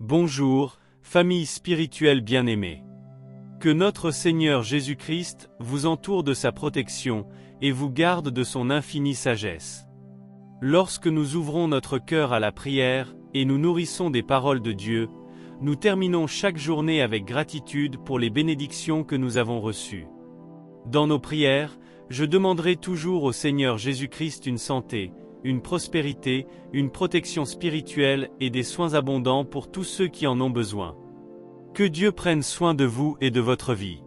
Bonjour, famille spirituelle bien-aimée. Que notre Seigneur Jésus-Christ vous entoure de sa protection et vous garde de son infinie sagesse. Lorsque nous ouvrons notre cœur à la prière et nous nourrissons des paroles de Dieu, nous terminons chaque journée avec gratitude pour les bénédictions que nous avons reçues. Dans nos prières, je demanderai toujours au Seigneur Jésus-Christ une santé, une prospérité, une protection spirituelle et des soins abondants pour tous ceux qui en ont besoin. Que Dieu prenne soin de vous et de votre vie.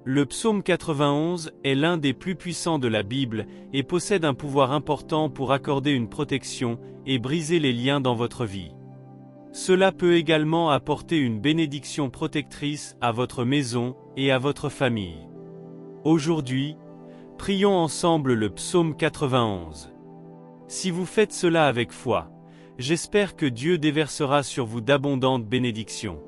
Le psaume 91 est l'un des plus puissants de la Bible et possède un pouvoir important pour accorder une protection et briser les liens dans votre vie. Cela peut également apporter une bénédiction protectrice à votre maison et à votre famille. Aujourd'hui, prions ensemble le psaume 91. Si vous faites cela avec foi, j'espère que Dieu déversera sur vous d'abondantes bénédictions.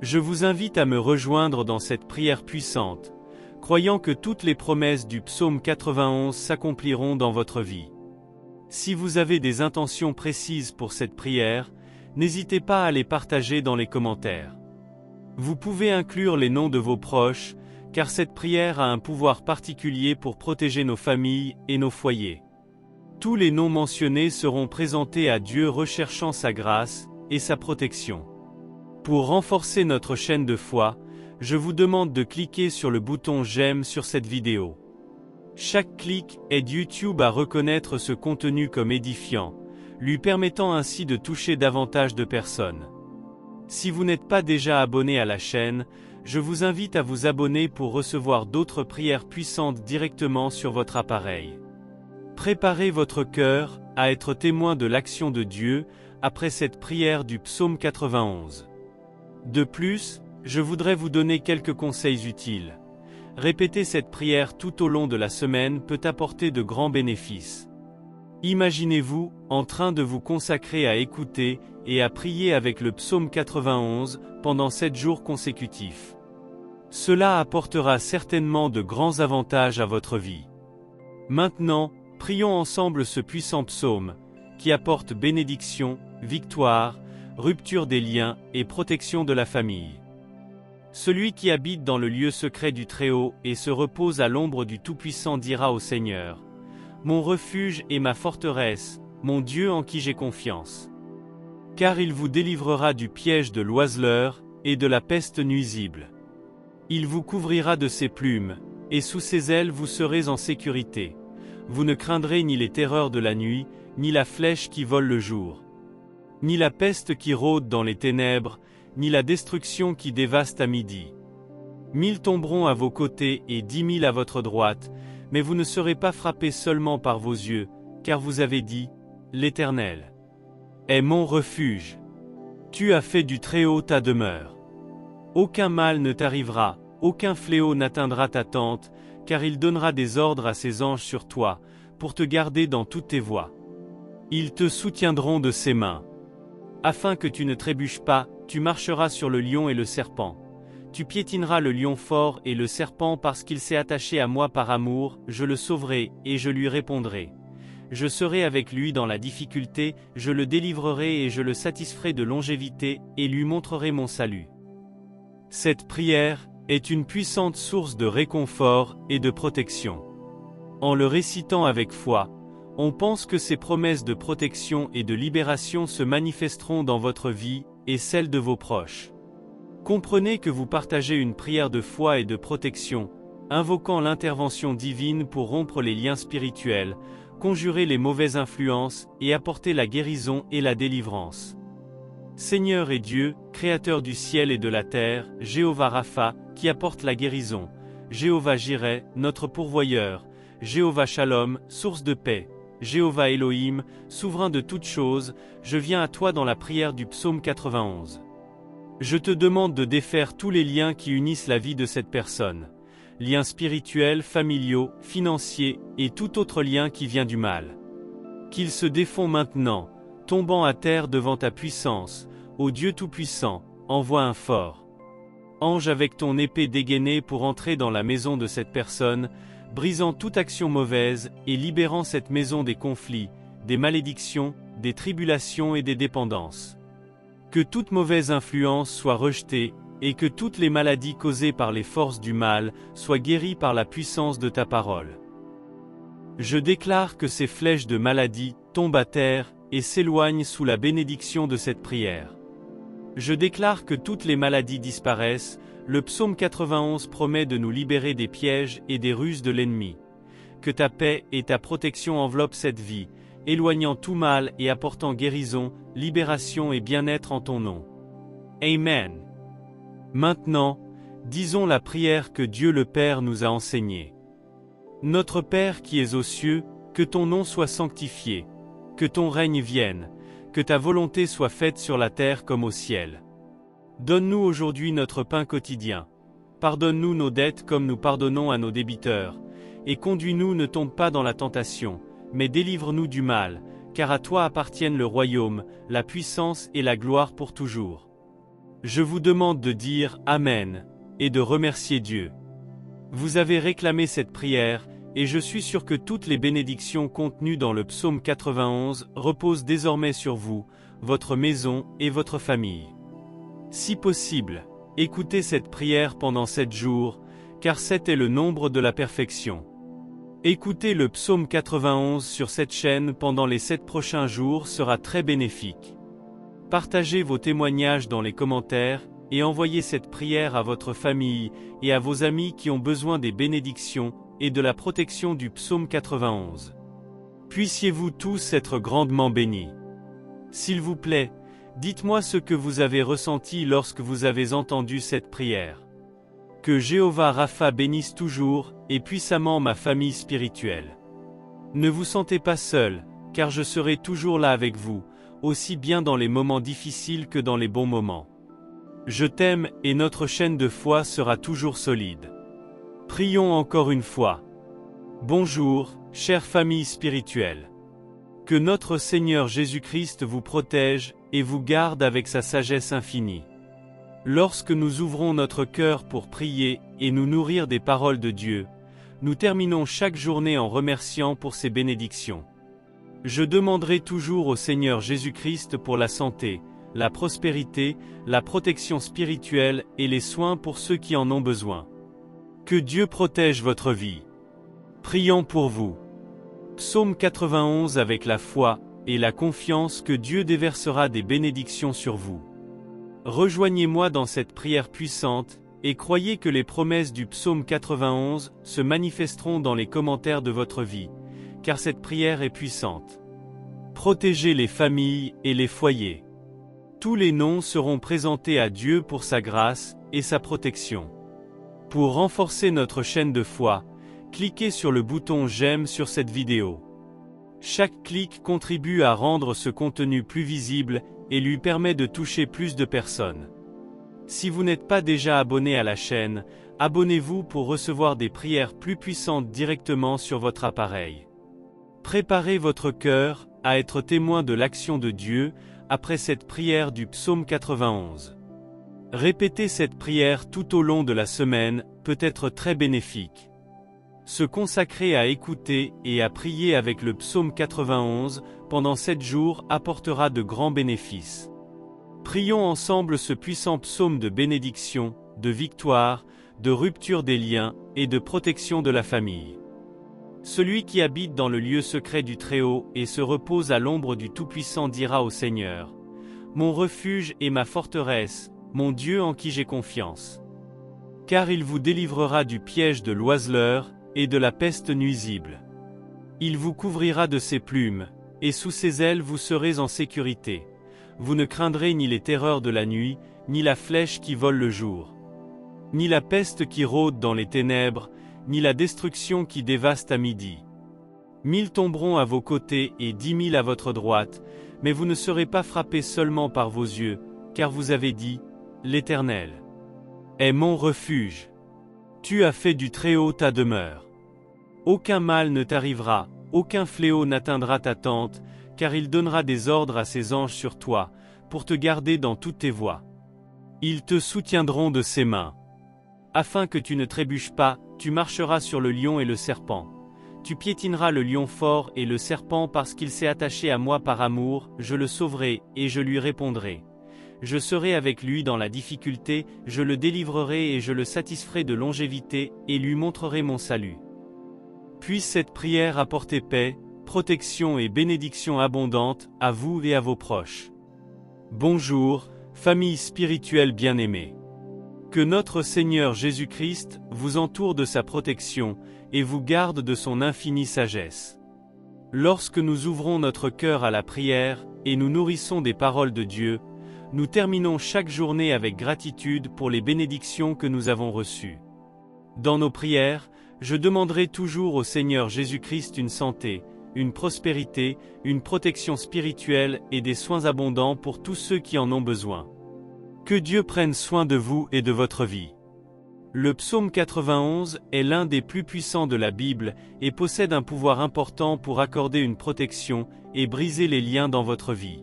Je vous invite à me rejoindre dans cette prière puissante, croyant que toutes les promesses du psaume 91 s'accompliront dans votre vie. Si vous avez des intentions précises pour cette prière, n'hésitez pas à les partager dans les commentaires. Vous pouvez inclure les noms de vos proches, car cette prière a un pouvoir particulier pour protéger nos familles et nos foyers. Tous les noms mentionnés seront présentés à Dieu recherchant sa grâce et sa protection. Pour renforcer notre chaîne de foi, je vous demande de cliquer sur le bouton j'aime sur cette vidéo. Chaque clic aide YouTube à reconnaître ce contenu comme édifiant, lui permettant ainsi de toucher davantage de personnes. Si vous n'êtes pas déjà abonné à la chaîne, je vous invite à vous abonner pour recevoir d'autres prières puissantes directement sur votre appareil. Préparez votre cœur à être témoin de l'action de Dieu après cette prière du psaume 91. De plus, je voudrais vous donner quelques conseils utiles. Répéter cette prière tout au long de la semaine peut apporter de grands bénéfices. Imaginez-vous en train de vous consacrer à écouter et à prier avec le psaume 91 pendant 7 jours consécutifs. Cela apportera certainement de grands avantages à votre vie. Maintenant, prions ensemble ce puissant psaume, qui apporte bénédiction, victoire, rupture des liens et protection de la famille. Celui qui habite dans le lieu secret du Très-Haut et se repose à l'ombre du Tout-Puissant dira au Seigneur: Mon refuge et ma forteresse, mon Dieu en qui j'ai confiance. Car il vous délivrera du piège de l'oiseleur et de la peste nuisible. Il vous couvrira de ses plumes, et sous ses ailes vous serez en sécurité. Vous ne craindrez ni les terreurs de la nuit, ni la flèche qui vole le jour, ni la peste qui rôde dans les ténèbres, ni la destruction qui dévaste à midi. 1000 tomberont à vos côtés et 10 000 à votre droite, mais vous ne serez pas frappés seulement par vos yeux, car vous avez dit: L'Éternel est mon refuge. Tu as fait du Très-Haut ta demeure. Aucun mal ne t'arrivera, aucun fléau n'atteindra ta tente, car il donnera des ordres à ses anges sur toi, pour te garder dans toutes tes voies. Ils te soutiendront de ses mains. Afin que tu ne trébuches pas, tu marcheras sur le lion et le serpent. Tu piétineras le lion fort et le serpent parce qu'il s'est attaché à moi par amour, je le sauverai et je lui répondrai. Je serai avec lui dans la difficulté, je le délivrerai et je le satisferai de longévité et lui montrerai mon salut. Cette prière est une puissante source de réconfort et de protection. En le récitant avec foi, on pense que ces promesses de protection et de libération se manifesteront dans votre vie et celle de vos proches. Comprenez que vous partagez une prière de foi et de protection, invoquant l'intervention divine pour rompre les liens spirituels, conjurer les mauvaises influences et apporter la guérison et la délivrance. Seigneur et Dieu, Créateur du ciel et de la terre, Jéhovah Rapha, qui apporte la guérison, Jéhovah Jireh, notre pourvoyeur, Jéhovah Shalom, source de paix, Jéhovah Elohim, souverain de toutes choses, je viens à toi dans la prière du psaume 91. Je te demande de défaire tous les liens qui unissent la vie de cette personne, liens spirituels, familiaux, financiers et tout autre lien qui vient du mal. Qu'ils se défont maintenant, tombant à terre devant ta puissance, ô Dieu Tout-Puissant, envoie un fort ange avec ton épée dégainée pour entrer dans la maison de cette personne, brisant toute action mauvaise et libérant cette maison des conflits, des malédictions, des tribulations et des dépendances. Que toute mauvaise influence soit rejetée, et que toutes les maladies causées par les forces du mal soient guéries par la puissance de ta parole. Je déclare que ces flèches de maladie tombent à terre et s'éloignent sous la bénédiction de cette prière. Je déclare que toutes les maladies disparaissent. Le psaume 91 promet de nous libérer des pièges et des ruses de l'ennemi. Que ta paix et ta protection enveloppent cette vie, éloignant tout mal et apportant guérison, libération et bien-être en ton nom. Amen. Maintenant, disons la prière que Dieu le Père nous a enseignée. Notre Père qui es aux cieux, que ton nom soit sanctifié, que ton règne vienne, que ta volonté soit faite sur la terre comme au ciel. Donne-nous aujourd'hui notre pain quotidien. Pardonne-nous nos dettes comme nous pardonnons à nos débiteurs, et conduis-nous ne tombe pas dans la tentation, mais délivre-nous du mal, car à toi appartiennent le royaume, la puissance et la gloire pour toujours. Je vous demande de dire Amen, et de remercier Dieu. Vous avez réclamé cette prière, et je suis sûr que toutes les bénédictions contenues dans le psaume 91 reposent désormais sur vous, votre maison et votre famille. Si possible, écoutez cette prière pendant 7 jours, car 7 est le nombre de la perfection. Écouter le psaume 91 sur cette chaîne pendant les 7 prochains jours sera très bénéfique. Partagez vos témoignages dans les commentaires, et envoyez cette prière à votre famille et à vos amis qui ont besoin des bénédictions et de la protection du psaume 91. Puissiez-vous tous être grandement bénis. S'il vous plaît, dites-moi ce que vous avez ressenti lorsque vous avez entendu cette prière. Que Jéhovah Rapha bénisse toujours et puissamment ma famille spirituelle. Ne vous sentez pas seul, car je serai toujours là avec vous, aussi bien dans les moments difficiles que dans les bons moments. Je t'aime et notre chaîne de foi sera toujours solide. Prions encore une fois. Bonjour, chère famille spirituelle. Que notre Seigneur Jésus-Christ vous protège et vous garde avec sa sagesse infinie. Lorsque nous ouvrons notre cœur pour prier et nous nourrir des paroles de Dieu, nous terminons chaque journée en remerciant pour ses bénédictions. Je demanderai toujours au Seigneur Jésus-Christ pour la santé, la prospérité, la protection spirituelle et les soins pour ceux qui en ont besoin. Que Dieu protège votre vie. Prions pour vous. Psaume 91 avec la foi et la confiance que Dieu déversera des bénédictions sur vous. Rejoignez-moi dans cette prière puissante, et croyez que les promesses du psaume 91 se manifesteront dans les commentaires de votre vie, car cette prière est puissante. Protégez les familles et les foyers. Tous les noms seront présentés à Dieu pour sa grâce et sa protection. Pour renforcer notre chaîne de foi, cliquez sur le bouton j'aime sur cette vidéo. Chaque clic contribue à rendre ce contenu plus visible et lui permet de toucher plus de personnes. Si vous n'êtes pas déjà abonné à la chaîne, abonnez-vous pour recevoir des prières plus puissantes directement sur votre appareil. Préparez votre cœur à être témoin de l'action de Dieu après cette prière du psaume 91. Répétez cette prière tout au long de la semaine peut être très bénéfique. Se consacrer à écouter et à prier avec le psaume 91 pendant 7 jours apportera de grands bénéfices. Prions ensemble ce puissant psaume de bénédiction, de victoire, de rupture des liens et de protection de la famille. Celui qui habite dans le lieu secret du Très-Haut et se repose à l'ombre du Tout-Puissant dira au Seigneur : Mon refuge et ma forteresse, mon Dieu en qui j'ai confiance. Car il vous délivrera du piège de l'oiseleur et de la peste nuisible. Il vous couvrira de ses plumes, et sous ses ailes vous serez en sécurité. Vous ne craindrez ni les terreurs de la nuit, ni la flèche qui vole le jour, ni la peste qui rôde dans les ténèbres, ni la destruction qui dévaste à midi. 1000 tomberont à vos côtés et 10 000 à votre droite, mais vous ne serez pas frappés seulement par vos yeux, car vous avez dit : L'Éternel est mon refuge. Tu as fait du Très-Haut ta demeure. Aucun mal ne t'arrivera, aucun fléau n'atteindra ta tente, car il donnera des ordres à ses anges sur toi, pour te garder dans toutes tes voies. Ils te soutiendront de ses mains. Afin que tu ne trébuches pas, tu marcheras sur le lion et le serpent. Tu piétineras le lion fort et le serpent parce qu'il s'est attaché à moi par amour, je le sauverai, et je lui répondrai. je serai avec lui dans la difficulté, je le délivrerai et je le satisferai de longévité, et lui montrerai mon salut. Puisse cette prière apporter paix, protection et bénédiction abondante à vous et à vos proches. Bonjour, famille spirituelle bien-aimée. Que notre Seigneur Jésus-Christ vous entoure de sa protection et vous garde de son infinie sagesse. Lorsque nous ouvrons notre cœur à la prière et nous nourrissons des paroles de Dieu, nous terminons chaque journée avec gratitude pour les bénédictions que nous avons reçues. Dans nos prières, je demanderai toujours au Seigneur Jésus-Christ une santé, une prospérité, une protection spirituelle et des soins abondants pour tous ceux qui en ont besoin. Que Dieu prenne soin de vous et de votre vie. Le psaume 91 est l'un des plus puissants de la Bible et possède un pouvoir important pour accorder une protection et briser les liens dans votre vie.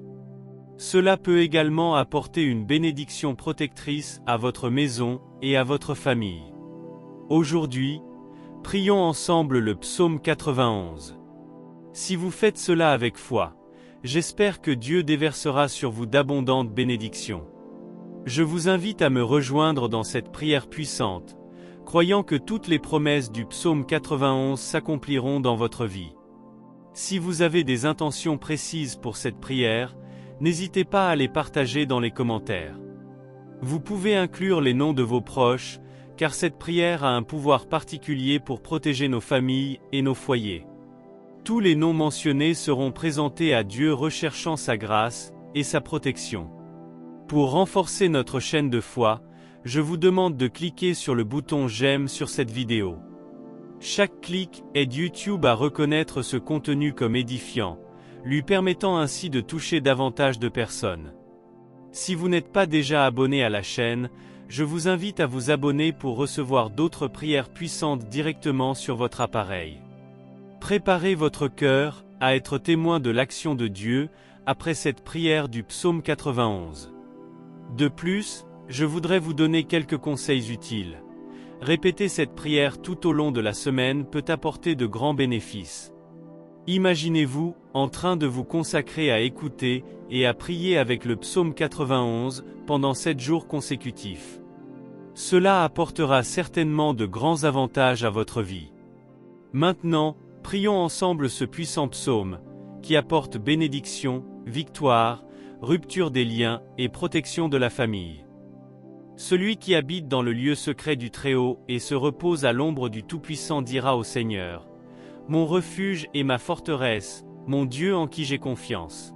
Cela peut également apporter une bénédiction protectrice à votre maison et à votre famille. Aujourd'hui, prions ensemble le psaume 91. Si vous faites cela avec foi, j'espère que Dieu déversera sur vous d'abondantes bénédictions. Je vous invite à me rejoindre dans cette prière puissante, croyant que toutes les promesses du psaume 91 s'accompliront dans votre vie. Si vous avez des intentions précises pour cette prière, n'hésitez pas à les partager dans les commentaires. Vous pouvez inclure les noms de vos proches, car cette prière a un pouvoir particulier pour protéger nos familles et nos foyers. Tous les noms mentionnés seront présentés à Dieu recherchant sa grâce et sa protection. Pour renforcer notre chaîne de foi, je vous demande de cliquer sur le bouton j'aime sur cette vidéo. Chaque clic aide YouTube à reconnaître ce contenu comme édifiant, lui permettant ainsi de toucher davantage de personnes. Si vous n'êtes pas déjà abonné à la chaîne, je vous invite à vous abonner pour recevoir d'autres prières puissantes directement sur votre appareil. Préparez votre cœur à être témoin de l'action de Dieu après cette prière du psaume 91. De plus, je voudrais vous donner quelques conseils utiles. Répéter cette prière tout au long de la semaine peut apporter de grands bénéfices. Imaginez-vous en train de vous consacrer à écouter et à prier avec le psaume 91 pendant 7 jours consécutifs. Cela apportera certainement de grands avantages à votre vie. Maintenant, prions ensemble ce puissant psaume, qui apporte bénédiction, victoire, rupture des liens et protection de la famille. Celui qui habite dans le lieu secret du Très-Haut et se repose à l'ombre du Tout-Puissant dira au Seigneur: Mon refuge et ma forteresse, mon Dieu en qui j'ai confiance.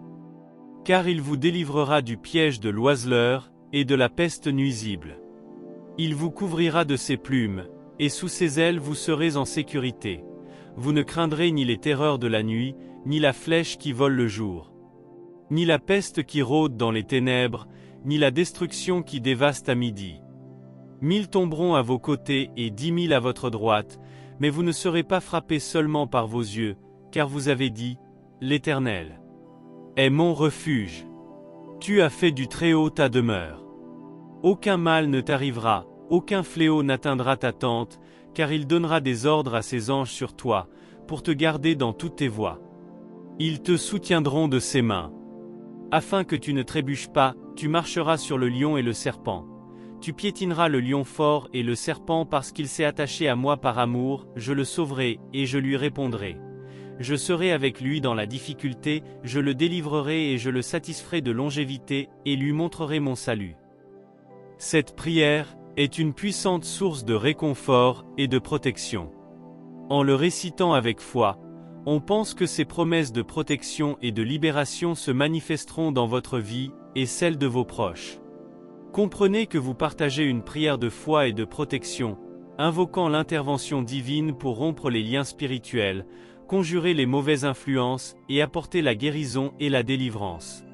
Car il vous délivrera du piège de l'oiseleur et de la peste nuisible. Il vous couvrira de ses plumes, et sous ses ailes vous serez en sécurité. Vous ne craindrez ni les terreurs de la nuit, ni la flèche qui vole le jour, ni la peste qui rôde dans les ténèbres, ni la destruction qui dévaste à midi. 1000 tomberont à vos côtés et 10 000 à votre droite, mais vous ne serez pas frappés seulement par vos yeux, car vous avez dit: L'Éternel est mon refuge. Tu as fait du Très-Haut ta demeure. Aucun mal ne t'arrivera, aucun fléau n'atteindra ta tente, car il donnera des ordres à ses anges sur toi, pour te garder dans toutes tes voies. Ils te soutiendront de ses mains. Afin que tu ne trébuches pas, tu marcheras sur le lion et le serpent. Tu piétineras le lion fort et le serpent parce qu'il s'est attaché à moi par amour, je le sauverai, et je lui répondrai. Je serai avec lui dans la difficulté, je le délivrerai et je le satisferai de longévité, et lui montrerai mon salut. Cette prière est une puissante source de réconfort et de protection. En le récitant avec foi, on pense que ces promesses de protection et de libération se manifesteront dans votre vie et celle de vos proches. Comprenez que vous partagez une prière de foi et de protection, invoquant l'intervention divine pour rompre les liens spirituels, conjurer les mauvaises influences et apporter la guérison et la délivrance.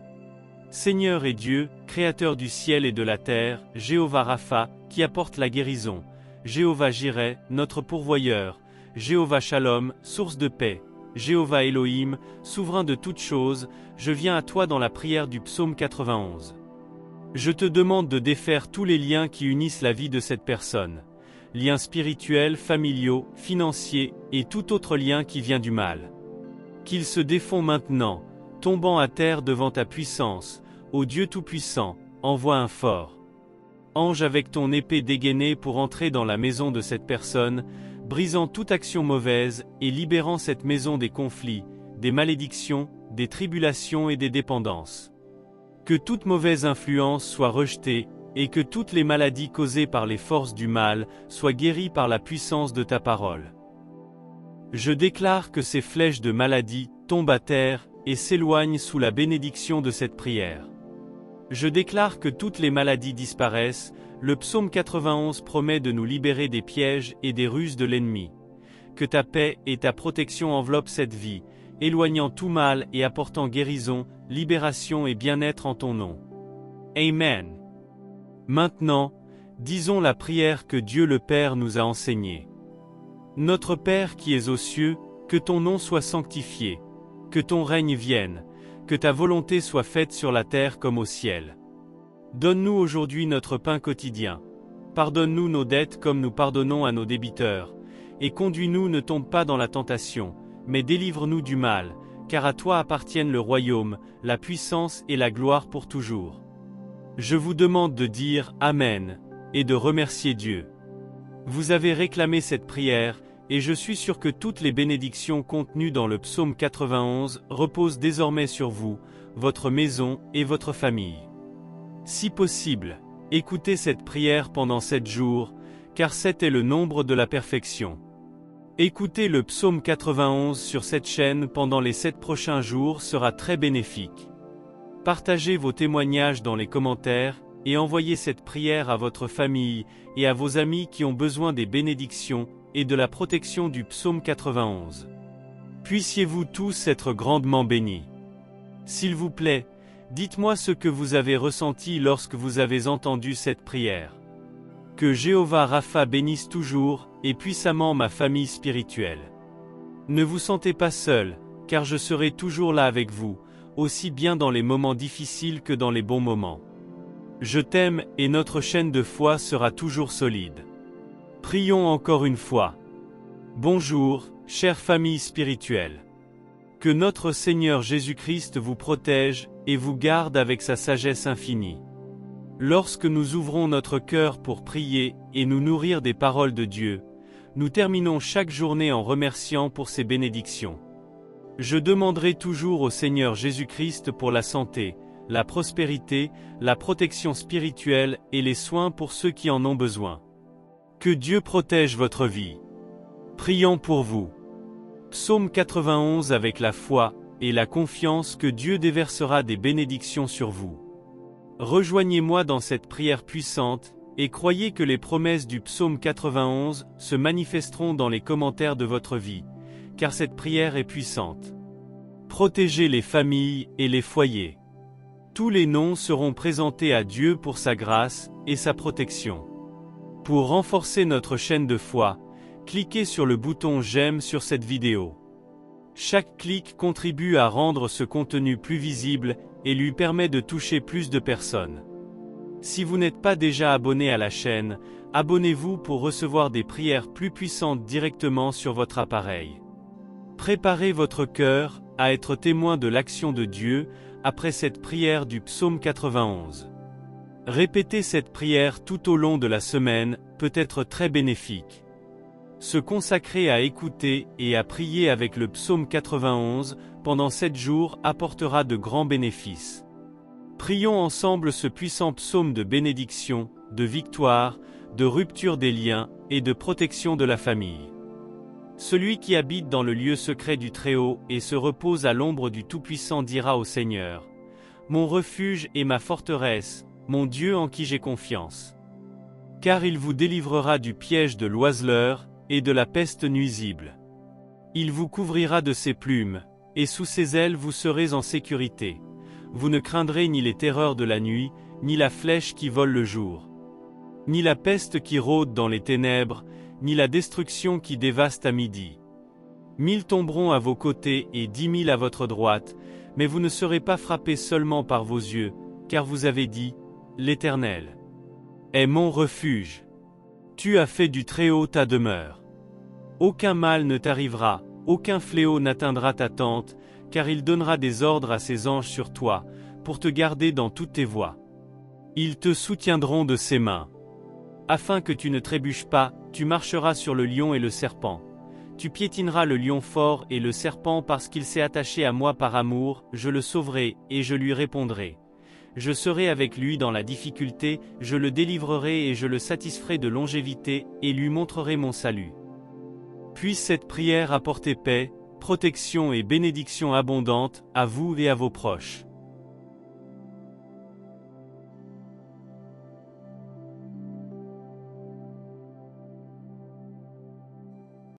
Seigneur et Dieu, Créateur du ciel et de la terre, Jéhovah Rapha, qui apporte la guérison, Jéhovah Jireh, notre pourvoyeur, Jéhovah Shalom, source de paix, Jéhovah Elohim, souverain de toutes choses, je viens à toi dans la prière du psaume 91. Je te demande de défaire tous les liens qui unissent la vie de cette personne, liens spirituels, familiaux, financiers, et tout autre lien qui vient du mal. Qu'ils se défont maintenant, tombant à terre devant ta puissance, ô Dieu Tout-Puissant, envoie un fort ange avec ton épée dégainée pour entrer dans la maison de cette personne, brisant toute action mauvaise et libérant cette maison des conflits, des malédictions, des tribulations et des dépendances. Que toute mauvaise influence soit rejetée, et que toutes les maladies causées par les forces du mal soient guéries par la puissance de ta parole. Je déclare que ces flèches de maladie tombent à terre et s'éloignent sous la bénédiction de cette prière. Je déclare que toutes les maladies disparaissent, le psaume 91 promet de nous libérer des pièges et des ruses de l'ennemi. Que ta paix et ta protection enveloppent cette vie, éloignant tout mal et apportant guérison, libération et bien-être en ton nom. Amen. Maintenant, disons la prière que Dieu le Père nous a enseignée. Notre Père qui es aux cieux, que ton nom soit sanctifié, que ton règne vienne, que ta volonté soit faite sur la terre comme au ciel. Donne-nous aujourd'hui notre pain quotidien. Pardonne-nous nos dettes comme nous pardonnons à nos débiteurs, et conduis-nous ne tombe pas dans la tentation, mais délivre-nous du mal, car à toi appartiennent le royaume, la puissance et la gloire pour toujours. Je vous demande de dire Amen, et de remercier Dieu. Vous avez réclamé cette prière, et je suis sûr que toutes les bénédictions contenues dans le psaume 91 reposent désormais sur vous, votre maison et votre famille. Si possible, écoutez cette prière pendant 7 jours, car 7 est le nombre de la perfection. Écouter le psaume 91 sur cette chaîne pendant les 7 prochains jours sera très bénéfique. Partagez vos témoignages dans les commentaires, et envoyez cette prière à votre famille et à vos amis qui ont besoin des bénédictions et de la protection du psaume 91. Puissiez-vous tous être grandement bénis. S'il vous plaît, dites-moi ce que vous avez ressenti lorsque vous avez entendu cette prière. Que Jéhovah Rapha bénisse toujours et puissamment ma famille spirituelle. Ne vous sentez pas seul, car je serai toujours là avec vous, aussi bien dans les moments difficiles que dans les bons moments. Je t'aime et notre chaîne de foi sera toujours solide. Prions encore une fois. Bonjour, chère famille spirituelle. Que notre Seigneur Jésus-Christ vous protège et vous garde avec sa sagesse infinie. Lorsque nous ouvrons notre cœur pour prier et nous nourrir des paroles de Dieu, nous terminons chaque journée en remerciant pour ses bénédictions. Je demanderai toujours au Seigneur Jésus-Christ pour la santé, la prospérité, la protection spirituelle et les soins pour ceux qui en ont besoin. Que Dieu protège votre vie. Prions pour vous. Psaume 91 avec la foi et la confiance que Dieu déversera des bénédictions sur vous. Rejoignez-moi dans cette prière puissante, et croyez que les promesses du psaume 91 se manifesteront dans les commentaires de votre vie, car cette prière est puissante. Protégez les familles et les foyers. Tous les noms seront présentés à Dieu pour sa grâce et sa protection. Pour renforcer notre chaîne de foi, cliquez sur le bouton j'aime sur cette vidéo. Chaque clic contribue à rendre ce contenu plus visible et lui permet de toucher plus de personnes. Si vous n'êtes pas déjà abonné à la chaîne, abonnez-vous pour recevoir des prières plus puissantes directement sur votre appareil. Préparez votre cœur à être témoin de l'action de Dieu après cette prière du psaume 91. Répétez cette prière tout au long de la semaine peut être très bénéfique. Se consacrer à écouter et à prier avec le psaume 91 pendant 7 jours apportera de grands bénéfices. Prions ensemble ce puissant psaume de bénédiction, de victoire, de rupture des liens et de protection de la famille. Celui qui habite dans le lieu secret du Très-Haut et se repose à l'ombre du Tout-Puissant dira au Seigneur : Mon refuge et ma forteresse, mon Dieu en qui j'ai confiance. Car il vous délivrera du piège de l'oiseleur et de la peste nuisible. Il vous couvrira de ses plumes, et sous ses ailes vous serez en sécurité. Vous ne craindrez ni les terreurs de la nuit, ni la flèche qui vole le jour, ni la peste qui rôde dans les ténèbres, ni la destruction qui dévaste à midi. 1000 tomberont à vos côtés et 10 000 à votre droite, mais vous ne serez pas frappés seulement par vos yeux, car vous avez dit : L'Éternel est mon refuge. Tu as fait du Très-Haut ta demeure. Aucun mal ne t'arrivera, aucun fléau n'atteindra ta tente, car il donnera des ordres à ses anges sur toi, pour te garder dans toutes tes voies. Ils te soutiendront de ses mains. Afin que tu ne trébuches pas, tu marcheras sur le lion et le serpent. Tu piétineras le lion fort et le serpent parce qu'il s'est attaché à moi par amour, je le sauverai, et je lui répondrai. Je serai avec lui dans la difficulté, je le délivrerai et je le satisferai de longévité, et lui montrerai mon salut. Puisse cette prière apporter paix, protection et bénédiction abondante à vous et à vos proches.